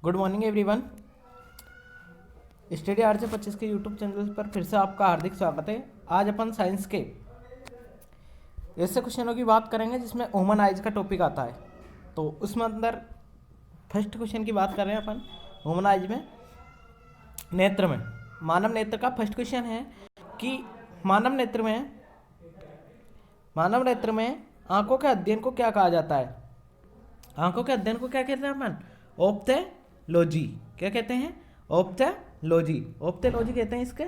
Good morning everyone. Study आर से 25 के यूट्यूब चैनल पर फिर से आपका हार्दिक स्वागत है। आज अपन साइंस के ऐसे क्वेश्चनों की बात करेंगे जिसमें ह्यूमन आइज का टॉपिक आता है। तो उसमें अंदर फर्स्ट क्वेश्चन की बात कर रहे हैं अपन ह्यूमन आइज में, नेत्र में, मानव नेत्र का फर्स्ट क्वेश्चन है कि मानव नेत्र में आंखों के अध्ययन को क्या कहा जाता है। आंखों के अध्ययन को क्या कहते हैं अपन? ऑप्थेलॉजी। क्या कहते हैं? ऑप्थेलॉजी। ऑप्थेलॉजी कहते हैं इसके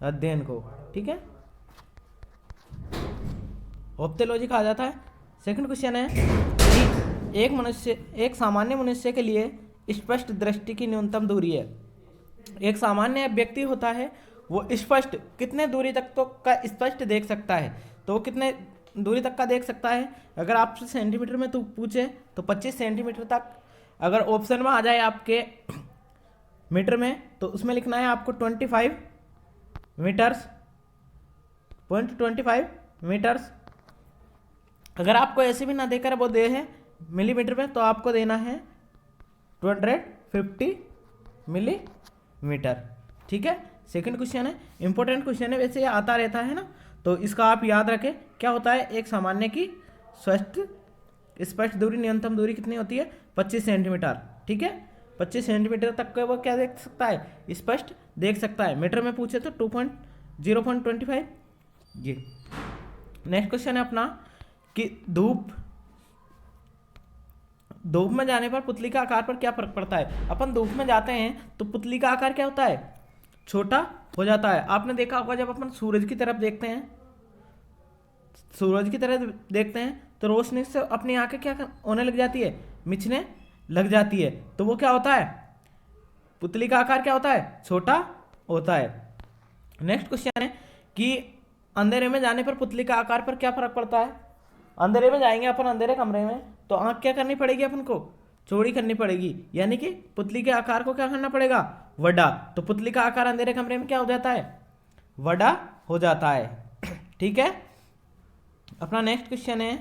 अध्ययन को, ठीक है, ऑप्थेलॉजी कहा जाता है। सेकंड क्वेश्चन है कि एक सामान्य मनुष्य के लिए स्पष्ट दृष्टि की न्यूनतम दूरी है। एक सामान्य व्यक्ति होता है, वो स्पष्ट कितने दूरी तक तो का स्पष्ट देख सकता है, तो वो कितने दूरी तक का देख सकता है? अगर आपसे सेंटीमीटर में तो पूछे तो 25 सेंटीमीटर तक। अगर ऑप्शन में आ जाए आपके मीटर में तो उसमें लिखना है आपको 25 मीटर्स, 0.25 मीटर्स। अगर आपको ऐसे भी ना देकर वो दे है मिलीमीटर में तो आपको देना है 250 मिलीमीटर, ठीक है। सेकंड क्वेश्चन है, इंपॉर्टेंट क्वेश्चन है, वैसे ये आता रहता है ना, तो इसका आप याद रखें। क्या होता है? एक सामान्य की स्पष्ट दूरी, न्यूनतम दूरी कितनी होती है? 25 सेंटीमीटर, ठीक है। 25 सेंटीमीटर तक का वो क्या देख सकता है? स्पष्ट देख सकता है। मीटर में पूछे तो 0.25 जी। नेक्स्ट क्वेश्चन है अपना कि धूप में जाने पर पुतली का आकार पर क्या फर्क पड़ता है। अपन धूप में जाते हैं तो पुतली का आकार क्या होता है? छोटा हो जाता है। आपने देखा होगा जब अपन सूरज की तरफ देखते हैं तो रोशनी से अपनी आंखें क्या होने लग जाती है? मिचने लग जाती है। तो वो क्या होता है? पुतली का आकार क्या होता है? छोटा होता है। नेक्स्ट क्वेश्चन है कि अंधेरे में जाने पर पुतली का आकार पर क्या फर्क पड़ता है। अंधेरे में जाएंगे अपन, अंधेरे कमरे में, तो आंख क्या करनी पड़ेगी अपन को? चौड़ी करनी पड़ेगी, यानी कि पुतली के आकार को क्या करना पड़ेगा? बड़ा। तो पुतली का आकार अंधेरे कमरे में क्या हो जाता है? बड़ा हो जाता है, ठीक है। अपना नेक्स्ट क्वेश्चन है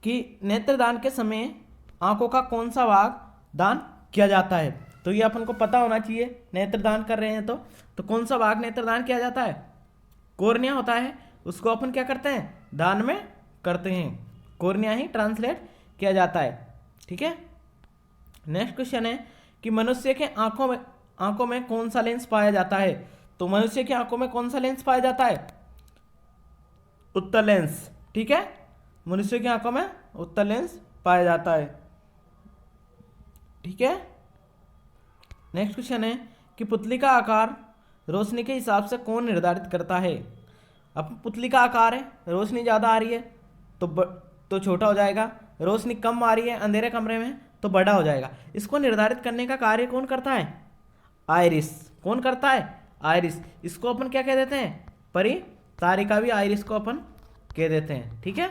कि नेत्रदान के समय आंखों का कौन सा भाग दान किया जाता है। तो ये अपन को पता होना चाहिए, नेत्रदान कर रहे हैं तो कौन सा भाग नेत्रदान किया जाता है? कॉर्निया होता है, उसको अपन क्या करते हैं? दान में करते हैं। कॉर्निया ही ट्रांसलेट किया जाता है, ठीक है। नेक्स्ट क्वेश्चन है कि मनुष्य के आंखों में कौन सा लेंस पाया जाता है। तो मनुष्य की आंखों में कौन सा लेंस पाया जाता है? उत्तल लेंस, ठीक है। मनुष्य की आंखों में उत्तल लेंस पाया जाता है, ठीक है। नेक्स्ट क्वेश्चन है कि पुतली का आकार रोशनी के हिसाब से कौन निर्धारित करता है। अब पुतली का आकार है, रोशनी ज़्यादा आ रही है तो छोटा हो जाएगा, रोशनी कम आ रही है अंधेरे कमरे में तो बड़ा हो जाएगा। इसको निर्धारित करने का कार्य कौन करता है? आइरिस। कौन करता है? आइरिस। इसको अपन क्या कह देते हैं? परितारिका भी आइरिस को अपन कह देते हैं, ठीक है,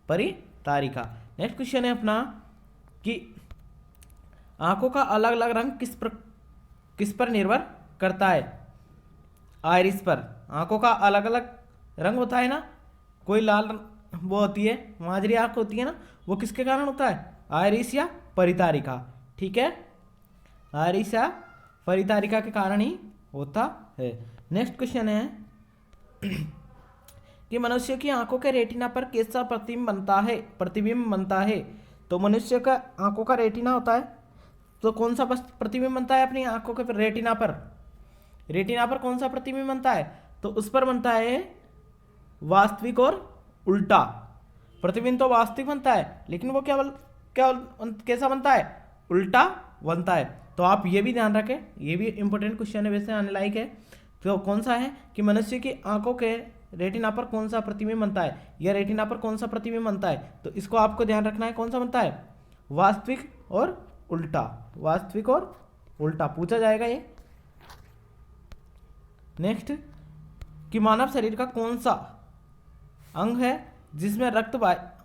परितारिका। नेक्स्ट क्वेश्चन है अपना कि आंखों का अलग अलग रंग किस पर निर्भर करता है? आइरिस पर। आंखों का अलग अलग रंग होता है ना, कोई लाल वो होती है, माजरी आंख होती है ना, वो किसके कारण होता है? आइरिस या परितारिका, ठीक है, आइरिस या परितारिका के कारण ही होता है। नेक्स्ट क्वेश्चन है कि मनुष्य की आंखों के रेटिना पर कैसा प्रतिबिंब बनता है। तो मनुष्य का आंखों का रेटिना होता है, तो कौन सा प्रतिबिंब बनता है अपनी आंखों के रेटिना पर? रेटिना पर कौन सा प्रतिबिंब बनता है? तो उस पर बनता है वास्तविक और उल्टा। प्रतिबिंब तो वास्तविक बनता है, लेकिन वो कैसा बनता है? उल्टा बनता है। तो आप ये भी ध्यान रखें, ये भी इंपॉर्टेंट क्वेश्चन है, वैसे आने लायक है। तो कौन सा है कि मनुष्य की आंखों के रेटिना पर कौन सा प्रतिबिंब बनता है, या रेटिना पर कौन सा प्रतिबिंब बनता है, तो इसको आपको ध्यान रखना है। कौन सा बनता है? वास्तविक और उल्टा। वास्तविक और उल्टा पूछा जाएगा ये। नेक्स्ट कि मानव शरीर का कौन सा अंग है जिसमें रक्त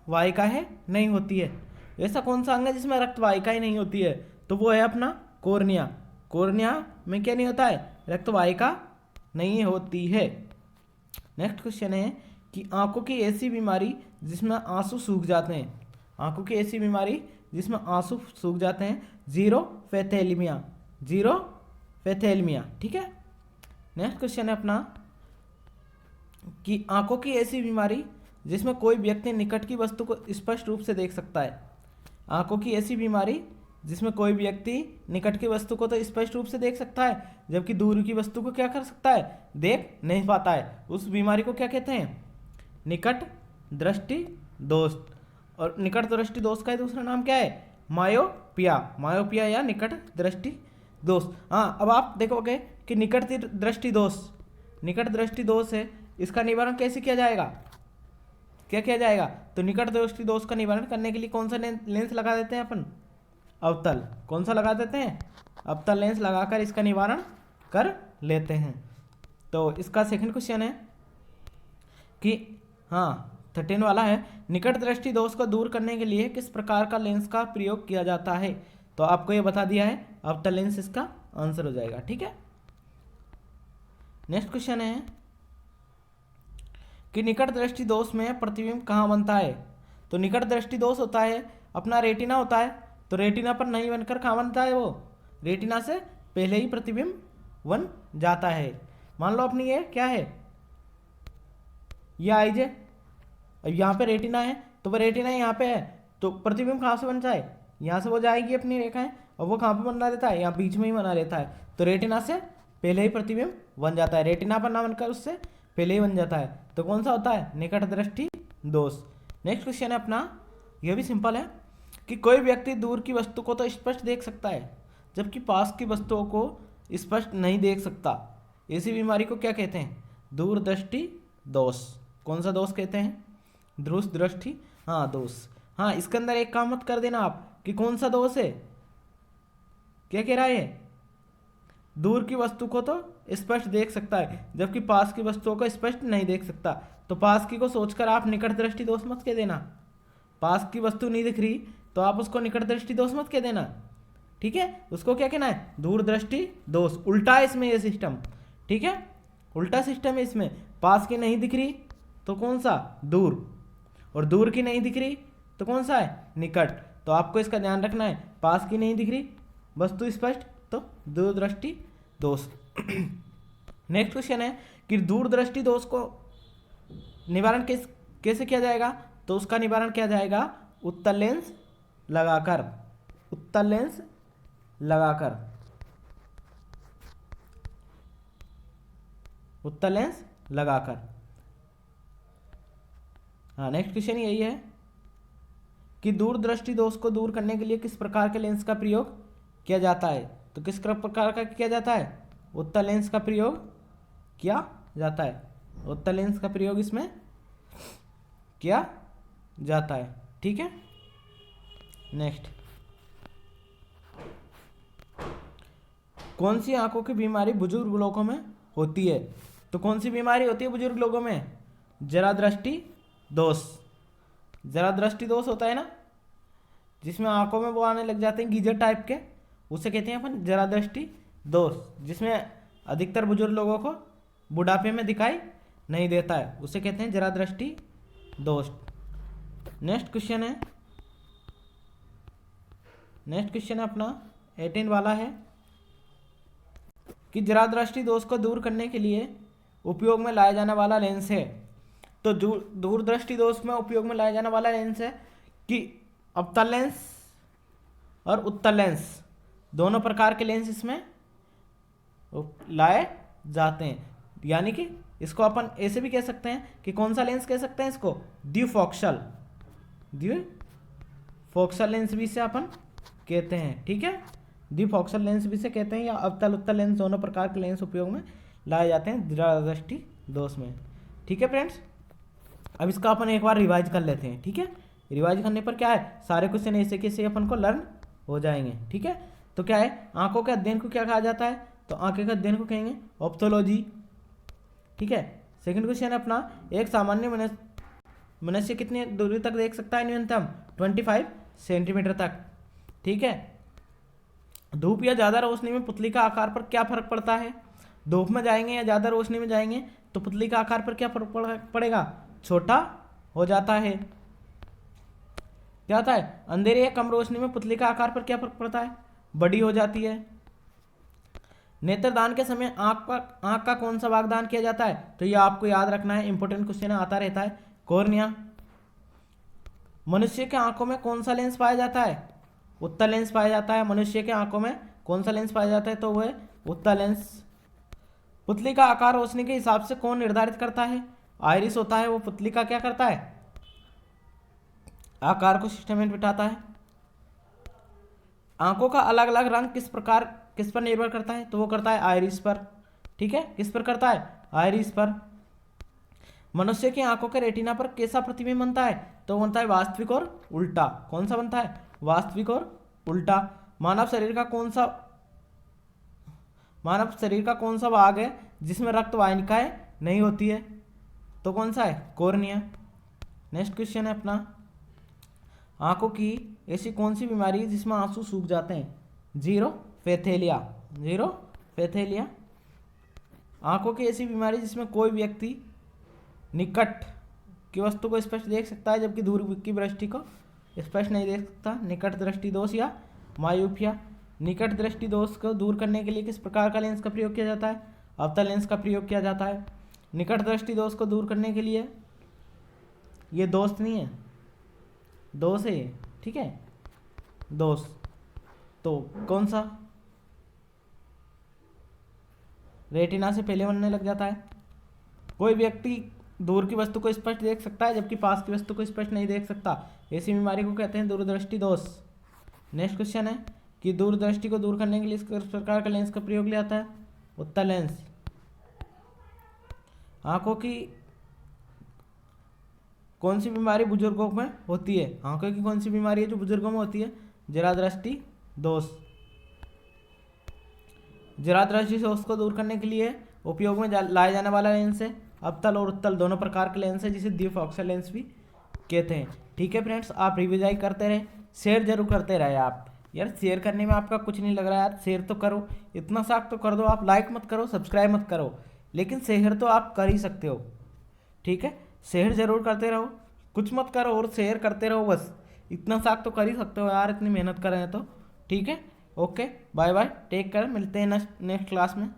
वाहिका है नहीं होती है। ऐसा कौन सा अंग है जिसमें रक्त वाहिका ही नहीं होती है? तो वो है अपना कॉर्निया। कॉर्निया में क्या नहीं होता है? रक्त वाहिका नहीं होती है। नेक्स्ट क्वेश्चन है कि आंखों की ऐसी बीमारी जिसमें आंसू सूख जाते हैं। आंखों की ऐसी बीमारी जिसमें आंसू सूख जाते हैं, जीरोफेथेलमिया, जीरोफेथेलमिया। ठीक है। नेक्स्ट क्वेश्चन है अपना कि आंखों की ऐसी बीमारी जिसमें कोई व्यक्ति निकट की वस्तु को स्पष्ट रूप से देख सकता है। आंखों की ऐसी बीमारी जिसमें कोई व्यक्ति निकट की वस्तु को तो स्पष्ट रूप से देख सकता है, जबकि दूर की वस्तु को क्या कर सकता है, देख नहीं पाता है। उस बीमारी को क्या कहते हैं, निकट दृष्टि दोष। और निकट दृष्टि दोष का दूसरा नाम क्या है, मायोपिया, मायोपिया या निकट दृष्टि दोष। हाँ, अब आप देखोगे कि निकट दृष्टि दोष, निकट दृष्टि दोष है, इसका निवारण कैसे किया जाएगा, क्या किया जाएगा, तो निकट दृष्टि दोष का निवारण करने के लिए कौन सा लेंस लगा देते हैं अपन, अवतल। कौन सा लगा देते हैं, अवतल लेंस लगाकर इसका निवारण कर लेते हैं। तो इसका सेकंड क्वेश्चन है कि हाँ 13 वाला है, निकट दृष्टि दोष को दूर करने के लिए किस प्रकार का लेंस का प्रयोग किया जाता है। तो आपको ये बता दिया है, अवतल लेंस इसका आंसर हो जाएगा। ठीक है। नेक्स्ट क्वेश्चन है कि निकट दृष्टि दोष में प्रतिबिंब कहाँ बनता है। तो निकट दृष्टि दोष होता है अपना रेटिना होता है, तो रेटिना पर नहीं बनकर कहाँ बनता है, वो रेटिना से पहले ही प्रतिबिंब बन जाता है। मान लो अपनी ये क्या है, ये आइज है, अब यहाँ पे रेटिना है, तो वो रेटिना यहाँ पे है, तो प्रतिबिंब कहाँ से बन जाए, यहाँ से वो जाएगी अपनी रेखाएं, और वो कहाँ पे बना देता है, यहाँ बीच में ही बना रहता है। तो रेटिना से पहले ही प्रतिबिंब बन जाता है, रेटिना पर ना बनकर उससे पहले ही बन जाता है। तो कौन सा होता है, निकट दृष्टि दोष। नेक्स्ट क्वेश्चन है अपना, यह भी सिंपल है कि कोई व्यक्ति दूर की वस्तु को तो स्पष्ट देख सकता है, जबकि पास की वस्तुओं को स्पष्ट नहीं देख सकता। ऐसी बीमारी को क्या कहते हैं, दूरदृष्टि दोष। कौन सा दोष कहते हैं, दूर दृष्टि, हाँ दोष। हाँ, इसके अंदर एक काम मत कर देना आप कि कौन सा दोष है, क्या कह रहा है, दूर की वस्तु को तो स्पष्ट देख सकता है, जबकि पास की वस्तुओं को स्पष्ट नहीं देख सकता। तो पास की को सोचकर आप निकट दृष्टि दोष मत कह देना, पास की वस्तु नहीं दिख रही तो आप उसको निकट दृष्टि दोष मत कह देना। ठीक है, उसको क्या कहना है, दूरदृष्टि दोष। उल्टा है इसमें ये सिस्टम, ठीक है, उल्टा सिस्टम है इसमें। पास की नहीं दिख रही तो कौन सा, दूर, और दूर की नहीं दिख रही तो कौन सा है, निकट। तो आपको इसका ध्यान रखना है, पास की नहीं दिख रही वस्तु स्पष्ट तो दूरदृष्टि दोष। नेक्स्ट क्वेश्चन है कि दूरदृष्टि दोष को निवारण कैसे किया जाएगा। तो उसका निवारण किया जाएगा उत्तल लेंस लगाकर, उत्तल लेंस लगाकर, उत्तल लेंस लगाकर। हाँ, नेक्स्ट क्वेश्चन यही है कि दूरदृष्टि दोष को दूर करने के लिए किस प्रकार के लेंस का प्रयोग किया जाता है। तो किस प्रकार का किया जाता है, उत्तल लेंस का प्रयोग किया जाता है, उत्तल लेंस का प्रयोग इसमें किया जाता है। ठीक है। नेक्स्ट, कौन सी आंखों की बीमारी बुजुर्ग लोगों में होती है। तो कौन सी बीमारी होती है बुजुर्ग लोगों में, जरा दृष्टि दोष। जरा दृष्टि दोष होता है ना, जिसमें आंखों में वो आने लग जाते हैं गीजर टाइप के, उसे कहते हैं अपन जरा दृष्टि दोष, जिसमें अधिकतर बुजुर्ग लोगों को बुढ़ापे में दिखाई नहीं देता है, उसे कहते हैं जरा दृष्टि दोष। नेक्स्ट क्वेश्चन है, नेक्स्ट क्वेश्चन अपना 18 वाला है कि जरा दृष्टि दोष को दूर करने के लिए उपयोग में लाया जाने वाला लेंस है। तो दूरदृष्टि दोष में उपयोग में लाया जाने वाला लेंस है कि अवतल लेंस और उत्तल लेंस, दोनों प्रकार के लेंस इसमें लाए जाते हैं। यानी कि इसको अपन ऐसे भी कह सकते हैं कि कौन सा लेंस कह सकते हैं इसको, द्विफोक्सल, द्विफोक्सल लेंस भी से अपन कहते हैं। ठीक है, द्विफोक्सल लेंस भी से कहते हैं, या अवतल उत्तल लेंस, दोनों प्रकार के लेंस उपयोग में लाए जाते हैं दूरदृष्टि दोष में। ठीक है फ्रेंड्स, अब इसका अपन एक बार रिवाइज कर लेते हैं। ठीक है, रिवाइज करने पर क्या है, सारे क्वेश्चन ऐसे कैसे अपन को लर्न हो जाएंगे। ठीक है, तो क्या है, आंखों के अध्ययन को क्या कहा जाता है, तो आंखें के अध्ययन को कहेंगे ऑप्थोलॉजी। ठीक है, सेकंड क्वेश्चन है अपना, एक सामान्य मनुष्य कितनी दूरी तक देख सकता है, न्यूनतम 25 सेंटीमीटर तक। ठीक है, धूप या ज़्यादा रोशनी में पुतली का आकार पर क्या फर्क पड़ता है। धूप में जाएंगे या ज़्यादा रोशनी में जाएंगे तो पुतली का आकार पर क्या फर्क पड़ेगा, छोटा हो जाता है। क्या होता है, अंधेरे या कम रोशनी में पुतली का आकार पर क्या फर्क पड़ता है, बड़ी हो जाती है। नेत्रदान के समय आंख का कौन सा भाग दान किया जाता है, तो ये आपको याद रखना है, इंपॉर्टेंट क्वेश्चन आता रहता है, कॉर्निया। मनुष्य के आंखों में कौन सा लेंस पाया जाता है, उत्तल लेंस पाया जाता है। मनुष्य के आंखों में कौन सा लेंस पाया जाता है, तो वह उत्तल लेंस। पुतली का आकार रोशनी के हिसाब से कौन निर्धारित करता है, आइरिस होता है, वो पुतली का क्या करता है, आकार को सिस्टम में बिठाता है। आंखों का अलग अलग रंग किस पर निर्भर करता है, तो वो करता है आइरिस पर। ठीक है, किस पर करता है, आइरिस पर। मनुष्य की आंखों के रेटिना पर कैसा प्रतिबिंब बनता है, तो बनता है वास्तविक और उल्टा। कौन सा बनता है, वास्तविक और उल्टा। मानव शरीर का कौन सा भाग है जिसमें रक्त वाहिनिकाएं नहीं होती है, तो कौन सा है, कॉर्निया। नेक्स्ट क्वेश्चन है अपना, आंखों की ऐसी कौन सी बीमारी है जिसमें आंसू सूख जाते हैं, जीरोफेथेलिया। जीरोफेथेलिया। आंखों की ऐसी बीमारी जिसमें कोई व्यक्ति निकट की वस्तु को स्पष्ट देख सकता है जबकि दूर की दृष्टि को स्पष्ट नहीं देख सकता, निकट दृष्टि दोष या मायूपिया। निकट दृष्टि दोष को दूर करने के लिए किस प्रकार का लेंस का प्रयोग किया जाता है, अवतल लेंस का प्रयोग किया जाता है। निकट दृष्टि दोष को दूर करने के लिए, ये दोष नहीं है, दोष है ये, ठीक है, दोष। तो कौन सा, रेटिना से पहले बनने लग जाता है। कोई व्यक्ति दूर की वस्तु को स्पष्ट देख सकता है जबकि पास की वस्तु को स्पष्ट नहीं देख सकता, ऐसी बीमारी को कहते हैं दूरदृष्टि दोष। नेक्स्ट क्वेश्चन है कि दूरदृष्टि को दूर करने के लिए किस प्रकार का लेंस का प्रयोग लिया जाता है, उत्तल लेंस। आंखों की कौन सी बीमारी बुजुर्गों में होती है, आंखों की कौन सी बीमारी है जो बुजुर्गों में होती है, जरा दृष्टि दोष। जरा दृष्टि दोष को दूर करने के लिए उपयोग में लाया जाने वाला लेंस है अवतल और उत्तल दोनों प्रकार के लेंस है, जिसे द्विफोकल लेंस भी कहते हैं। ठीक है फ्रेंड्स, आप रिविजाई करते रहे, शेयर जरूर करते रहे आप। यार शेयर करने में आपका कुछ नहीं लग रहा है यार, शेयर तो करो, इतना साक तो कर दो आप, लाइक मत करो, सब्सक्राइब मत करो, लेकिन शेयर तो आप कर ही सकते हो। ठीक है, शेयर जरूर करते रहो, कुछ मत करो और शेयर करते रहो, बस इतना साक तो कर ही सकते हो यार, इतनी मेहनत कर रहे हैं तो। ठीक है, okay, bye bye, take care, मिलते हैं नेक्स्ट क्लास में।